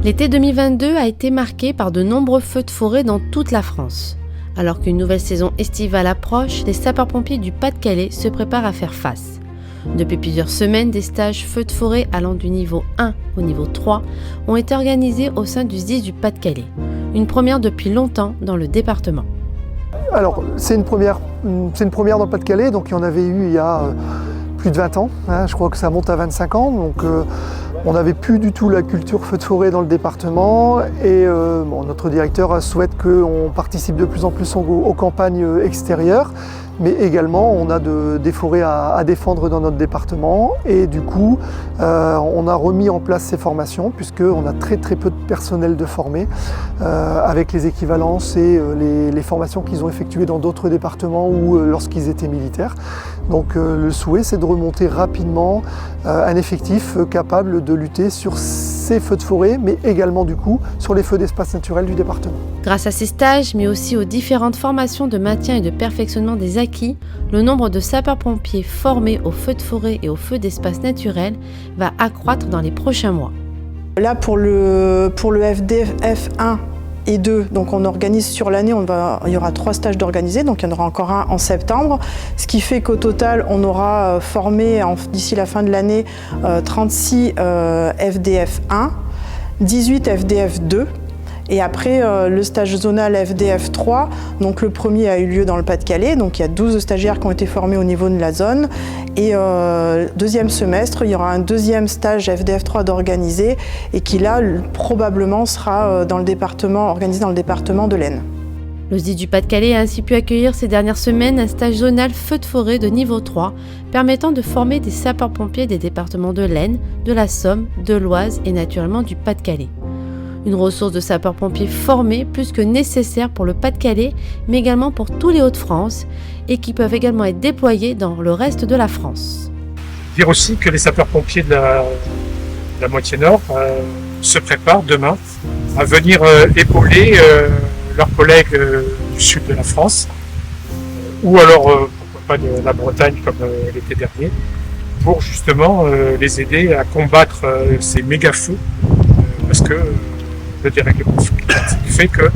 L'été 2022 a été marqué par de nombreux feux de forêt dans toute la France. Alors qu'une nouvelle saison estivale approche, les sapeurs-pompiers du Pas-de-Calais se préparent à faire face. Depuis plusieurs semaines, des stages feux de forêt allant du niveau 1 au niveau 3 ont été organisés au sein du SDIS du Pas-de-Calais. Une première depuis longtemps dans le département. Alors, c'est une première dans le Pas-de-Calais, donc il y en avait eu il y a plus de 20 ans, je crois que ça monte à 25 ans, donc on n'avait plus du tout la culture feu de forêt dans le département et notre directeur souhaite qu'on participe de plus en plus aux campagnes extérieures, mais également on a des forêts à défendre dans notre département et du coup on a remis en place ces formations puisqu'on a très peu de personnel de formé avec les équivalences et les formations qu'ils ont effectuées dans d'autres départements ou lorsqu'ils étaient militaires. Donc le souhait c'est de remonter rapidement un effectif capable de lutter sur ces feux de forêt mais également du coup sur les feux d'espace naturel du département. Grâce à ces stages mais aussi aux différentes formations de maintien et de perfectionnement des acquis, le nombre de sapeurs-pompiers formés aux feux de forêt et aux feux d'espace naturel va accroître dans les prochains mois. Là pour le FDF 1 et 2, donc on organise sur l'année, il y aura 3 stages d'organisés, donc il y en aura encore un en septembre, ce qui fait qu'au total on aura formé d'ici la fin de l'année 36 FDF 1, 18 FDF 2. Et après, le stage zonal FDF 3, donc le premier a eu lieu dans le Pas-de-Calais, donc il y a 12 stagiaires qui ont été formés au niveau de la zone. Et deuxième semestre, il y aura un deuxième stage FDF 3 d'organiser et qui là, probablement sera organisé dans le département de l'Aisne. Le SDIS du Pas-de-Calais a ainsi pu accueillir ces dernières semaines un stage zonal feu de forêt de niveau 3, permettant de former des sapeurs-pompiers des départements de l'Aisne, de la Somme, de l'Oise et naturellement du Pas-de-Calais. Une ressource de sapeurs-pompiers formés plus que nécessaire pour le Pas-de-Calais, mais également pour tous les Hauts-de-France et qui peuvent également être déployés dans le reste de la France. Dire aussi que les sapeurs-pompiers de la moitié nord se préparent demain à venir épauler leurs collègues du sud de la France ou alors pourquoi pas de la Bretagne comme l'été dernier pour justement les aider à combattre ces méga-feux parce que le dérèglement climatique fait que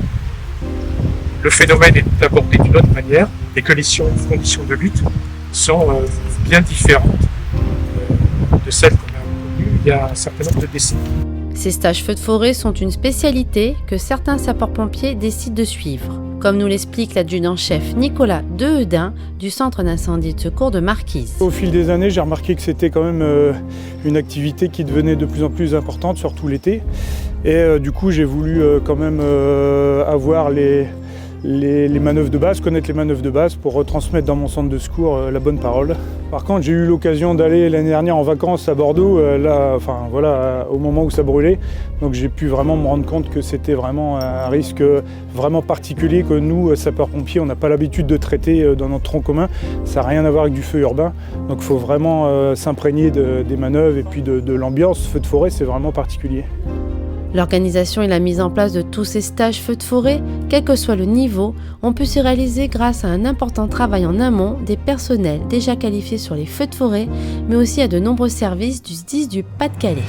le phénomène est abordé d'une autre manière et que les conditions de lutte sont bien différentes de celles qu'on a connues il y a un certain nombre de décennies. Ces stages feux de forêt sont une spécialité que certains sapeurs-pompiers décident de suivre, comme nous l'explique l'adjudant-chef Nicolas Dehedin du centre d'incendie et de secours de Marquise. Au fil des années, j'ai remarqué que c'était quand même une activité qui devenait de plus en plus importante, surtout l'été. Et du coup, j'ai voulu quand même avoir les manœuvres de base, connaître les manœuvres de base pour retransmettre dans mon centre de secours la bonne parole. Par contre, j'ai eu l'occasion d'aller l'année dernière en vacances à Bordeaux, au moment où ça brûlait. Donc j'ai pu vraiment me rendre compte que c'était vraiment un risque vraiment particulier que nous, sapeurs-pompiers, on n'a pas l'habitude de traiter dans notre tronc commun. Ça n'a rien à voir avec du feu urbain. Donc il faut vraiment s'imprégner des manœuvres et puis de l'ambiance. Feu de forêt, c'est vraiment particulier. L'organisation et la mise en place de tous ces stages feux de forêt, quel que soit le niveau, ont pu se réaliser grâce à un important travail en amont des personnels déjà qualifiés sur les feux de forêt, mais aussi à de nombreux services du SDIS du Pas-de-Calais.